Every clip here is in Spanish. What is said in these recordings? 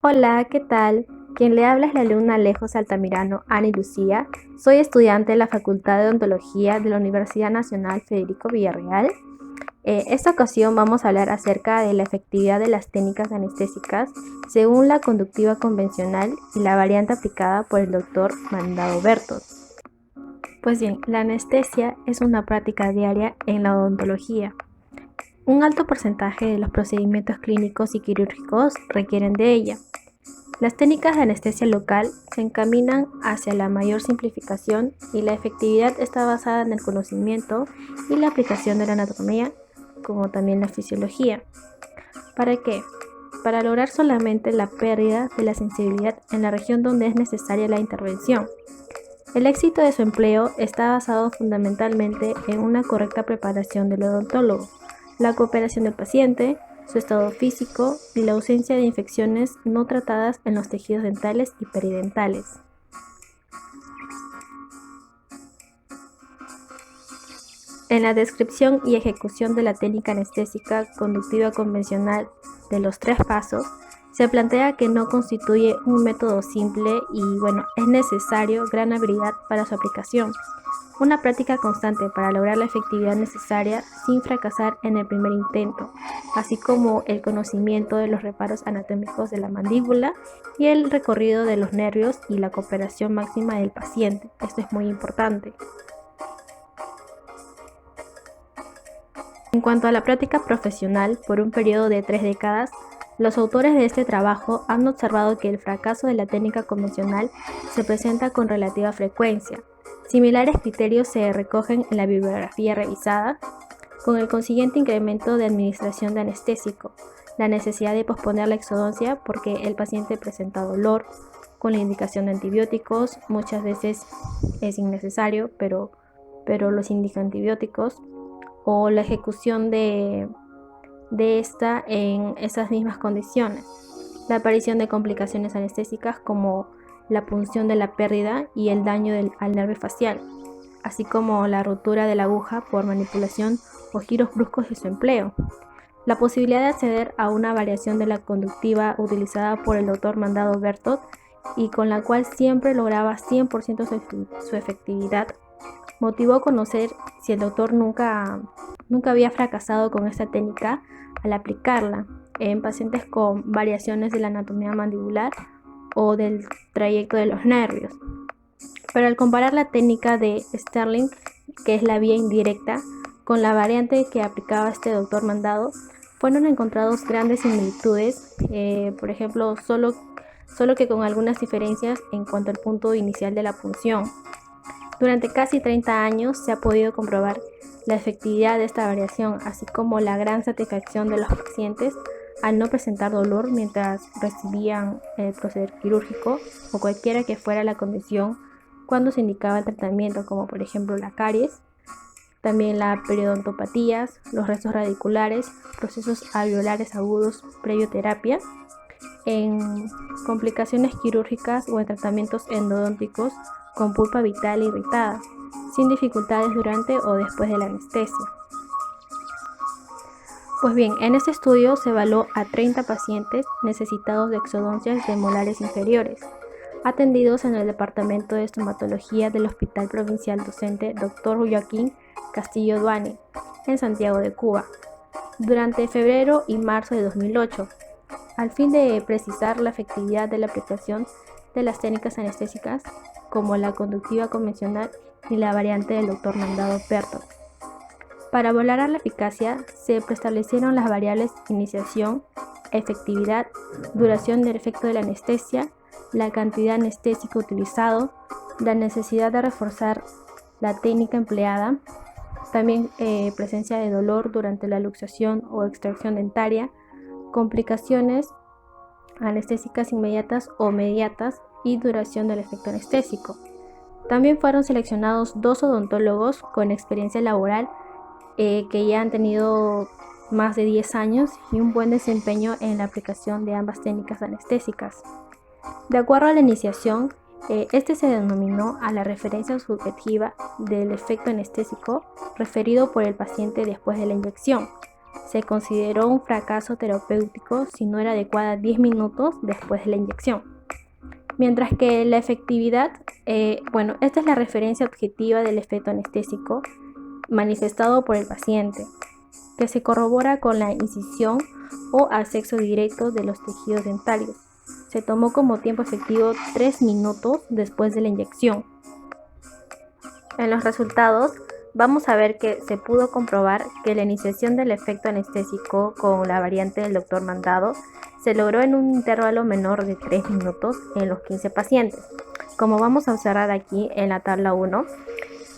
Hola, ¿qué tal? Quien le habla es la alumna Alejos Altamirano, Ana Lucía. Soy estudiante de la Facultad de Odontología de la Universidad Nacional Federico Villarreal. Esta ocasión vamos a hablar acerca de la efectividad de las técnicas anestésicas según la conductiva convencional y la variante aplicada por el doctor Mandado Bertot. Pues bien, la anestesia es una práctica diaria en la odontología. Un alto porcentaje de los procedimientos clínicos y quirúrgicos requieren de ella. Las técnicas de anestesia local se encaminan hacia la mayor simplificación y la efectividad está basada en el conocimiento y la aplicación de la anatomía, como también la fisiología. ¿Para qué? Para lograr solamente la pérdida de la sensibilidad en la región donde es necesaria la intervención. El éxito de su empleo está basado fundamentalmente en una correcta preparación del odontólogo, la cooperación del paciente, su estado físico y la ausencia de infecciones no tratadas en los tejidos dentales y periodentales. En la descripción y ejecución de la técnica anestésica conductiva convencional de los 3 pasos, se plantea que no constituye un método simple y es necesario gran habilidad para su aplicación. Una práctica constante para lograr la efectividad necesaria sin fracasar en el primer intento, así como el conocimiento de los reparos anatómicos de la mandíbula y el recorrido de los nervios y la cooperación máxima del paciente. Esto es muy importante. En cuanto a la práctica profesional, por un periodo de 3 décadas, los autores de este trabajo han observado que el fracaso de la técnica convencional se presenta con relativa frecuencia. Similares criterios se recogen en la bibliografía revisada, con el consiguiente incremento de administración de anestésico, la necesidad de posponer la exodoncia porque el paciente presenta dolor, con la indicación de antibióticos, muchas veces es innecesario, pero los indica antibióticos, o la ejecución de esta en esas mismas condiciones. La aparición de complicaciones anestésicas como la punción de la pérdida y el daño al nervio facial, así como la rotura de la aguja por manipulación o giros bruscos de su empleo. La posibilidad de acceder a una variación de la conductiva utilizada por el doctor Mandado Bertot y con la cual siempre lograba 100% su efectividad, motivó a conocer si el doctor nunca había fracasado con esta técnica al aplicarla en pacientes con variaciones de la anatomía mandibular o del trayecto de los nervios. Pero al comparar la técnica de Sterling, que es la vía indirecta, con la variante que aplicaba este doctor Mandado, fueron encontrados grandes similitudes, por ejemplo, solo que con algunas diferencias en cuanto al punto inicial de la punción. Durante casi 30 años se ha podido comprobar la efectividad de esta variación, así como la gran satisfacción de los pacientes al no presentar dolor mientras recibían el proceder quirúrgico o cualquiera que fuera la condición cuando se indicaba el tratamiento, como por ejemplo la caries, también la periodontopatías, los restos radiculares, procesos alveolares agudos previo terapia, en complicaciones quirúrgicas o en tratamientos endodónticos con pulpa vital irritada, sin dificultades durante o después de la anestesia. Pues bien, en este estudio se evaluó a 30 pacientes necesitados de exodoncias de molares inferiores, atendidos en el Departamento de Estomatología del Hospital Provincial Docente Dr. Joaquín Castillo Duani, en Santiago de Cuba, durante febrero y marzo de 2008, al fin de precisar la efectividad de la aplicación de las técnicas anestésicas como la conductiva convencional y la variante del doctor Mandado Bertot. Para valorar la eficacia se preestablecieron las variables iniciación, efectividad, duración del efecto de la anestesia, la cantidad anestésica utilizado, la necesidad de reforzar la técnica empleada, también presencia de dolor durante la luxación o extracción dentaria, complicaciones anestésicas inmediatas o mediatas y duración del efecto anestésico. También fueron seleccionados 2 odontólogos con experiencia laboral que ya han tenido más de 10 años y un buen desempeño en la aplicación de ambas técnicas anestésicas. De acuerdo a la iniciación, este se denominó a la referencia subjetiva del efecto anestésico referido por el paciente después de la inyección, Se consideró un fracaso terapéutico si no era adecuada 10 minutos después de la inyección. Mientras que la efectividad, esta es la referencia objetiva del efecto anestésico manifestado por el paciente, que se corrobora con la incisión o acceso directo de los tejidos dentarios. Se tomó como tiempo efectivo 3 minutos después de la inyección. En los resultados, vamos a ver que se pudo comprobar que la iniciación del efecto anestésico con la variante del doctor Mandado se logró en un intervalo menor de 3 minutos en los 15 pacientes, como vamos a observar aquí en la tabla 1.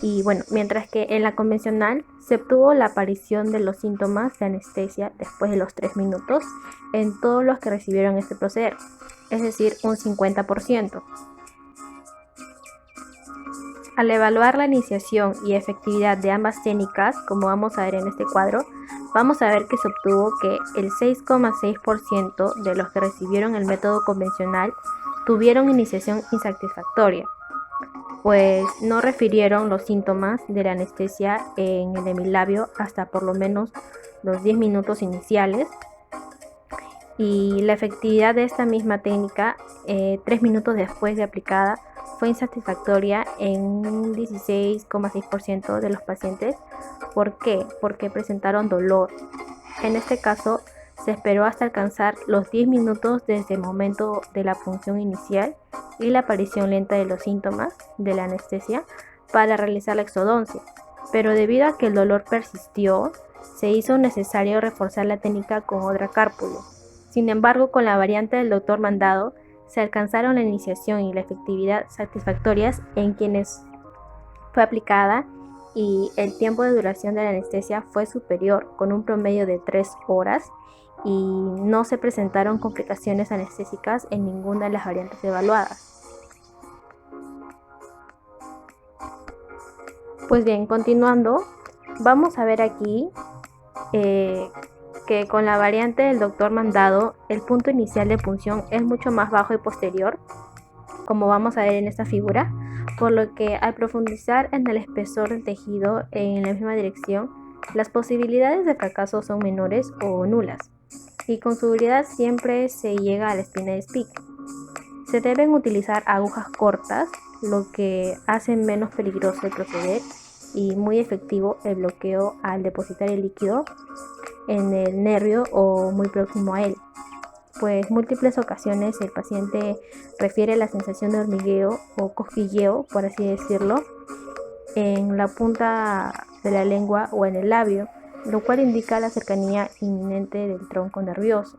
Y mientras que en la convencional se obtuvo la aparición de los síntomas de anestesia después de los 3 minutos en todos los que recibieron este proceder, es decir, un 50%. Al evaluar la iniciación y efectividad de ambas técnicas, como vamos a ver en este cuadro, vamos a ver que se obtuvo que el 6,6% de los que recibieron el método convencional tuvieron iniciación insatisfactoria, pues no refirieron los síntomas de la anestesia en el hemilabio hasta por lo menos los 10 minutos iniciales. Y la efectividad de esta misma técnica, 3 minutos después de aplicada, fue insatisfactoria en un 16,6% de los pacientes. ¿Por qué? Porque presentaron dolor. En este caso, se esperó hasta alcanzar los 10 minutos desde el momento de la punción inicial y la aparición lenta de los síntomas de la anestesia para realizar la exodoncia. Pero debido a que el dolor persistió, se hizo necesario reforzar la técnica con otra cárpula. Sin embargo, con la variante del doctor Mandado, se alcanzaron la iniciación y la efectividad satisfactorias en quienes fue aplicada y el tiempo de duración de la anestesia fue superior, con un promedio de 3 horas, y no se presentaron complicaciones anestésicas en ninguna de las variantes evaluadas. Pues bien, continuando, vamos a ver aquí que con la variante del doctor Mandado, el punto inicial de punción es mucho más bajo y posterior, como vamos a ver en esta figura, por lo que al profundizar en el espesor del tejido en la misma dirección, las posibilidades de fracaso son menores o nulas, y con seguridad siempre se llega a la espina de Spic. Se deben utilizar agujas cortas, lo que hace menos peligroso el proceder y muy efectivo el bloqueo al depositar el líquido en el nervio o muy próximo a él, pues múltiples ocasiones el paciente refiere la sensación de hormigueo o cosquilleo, por así decirlo, en la punta de la lengua o en el labio, lo cual indica la cercanía inminente del tronco nervioso.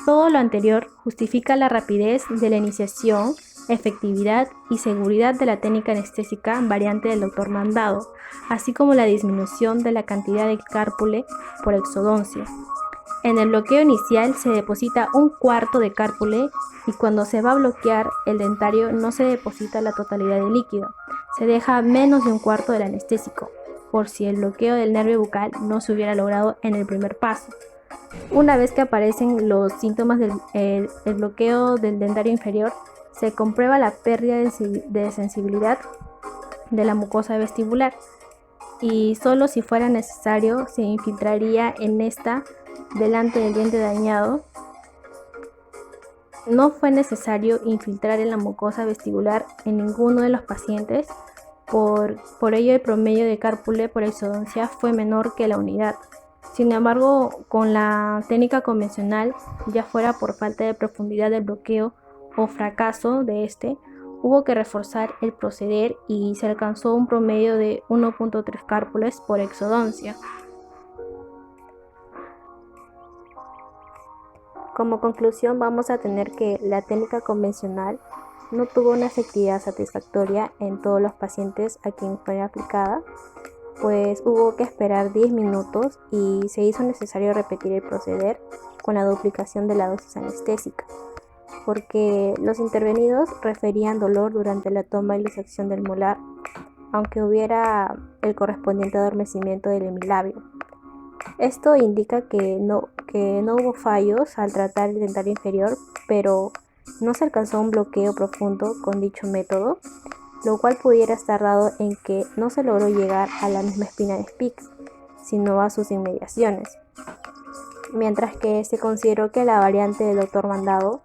Todo lo anterior justifica la rapidez de la iniciación, efectividad y seguridad de la técnica anestésica variante del doctor Mandado, así como la disminución de la cantidad de cárpule por exodoncia. En el bloqueo inicial se deposita un cuarto de cárpule y cuando se va a bloquear el dentario no se deposita la totalidad del líquido, se deja menos de un cuarto del anestésico, por si el bloqueo del nervio bucal no se hubiera logrado en el primer paso. Una vez que aparecen los síntomas del bloqueo del dentario inferior, se comprueba la pérdida de sensibilidad de la mucosa vestibular y solo si fuera necesario se infiltraría en esta delante del diente dañado. No fue necesario infiltrar en la mucosa vestibular en ninguno de los pacientes, por ello el promedio de cárpule por exodoncia fue menor que la unidad. Sin embargo, con la técnica convencional, ya fuera por falta de profundidad del bloqueo o fracaso de este, hubo que reforzar el proceder y se alcanzó un promedio de 1,3 cárpules por exodoncia. Como conclusión, vamos a tener que la técnica convencional no tuvo una efectividad satisfactoria en todos los pacientes a quien fue aplicada, pues hubo que esperar 10 minutos y se hizo necesario repetir el proceder con la duplicación de la dosis anestésica, porque los intervenidos referían dolor durante la toma y la extracción del molar, aunque hubiera el correspondiente adormecimiento del hemilabio. Esto indica que no hubo fallos al tratar el dentario inferior, pero no se alcanzó un bloqueo profundo con dicho método, lo cual pudiera estar dado en que no se logró llegar a la misma espina de Spix, sino a sus inmediaciones. Mientras que se consideró que la variante del Doctor Mandado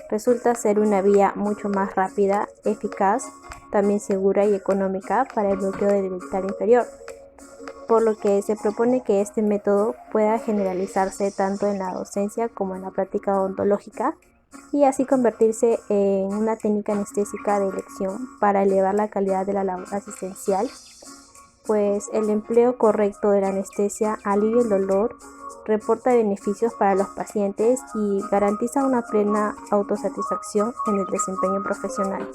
resulta ser una vía mucho más rápida, eficaz, también segura y económica para el bloqueo del dental inferior, por lo que se propone que este método pueda generalizarse tanto en la docencia como en la práctica odontológica y así convertirse en una técnica anestésica de elección para elevar la calidad de la labor asistencial, pues el empleo correcto de la anestesia alivia el dolor, reporta beneficios para los pacientes y garantiza una plena autosatisfacción en el desempeño profesional.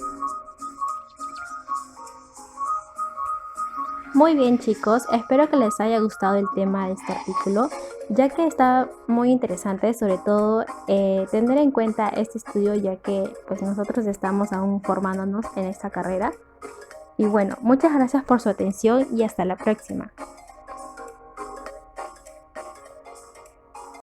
Muy bien, chicos, espero que les haya gustado el tema de este artículo, ya que está muy interesante, sobre todo tener en cuenta este estudio, ya que pues nosotros estamos aún formándonos en esta carrera. Y bueno, muchas gracias por su atención y hasta la próxima.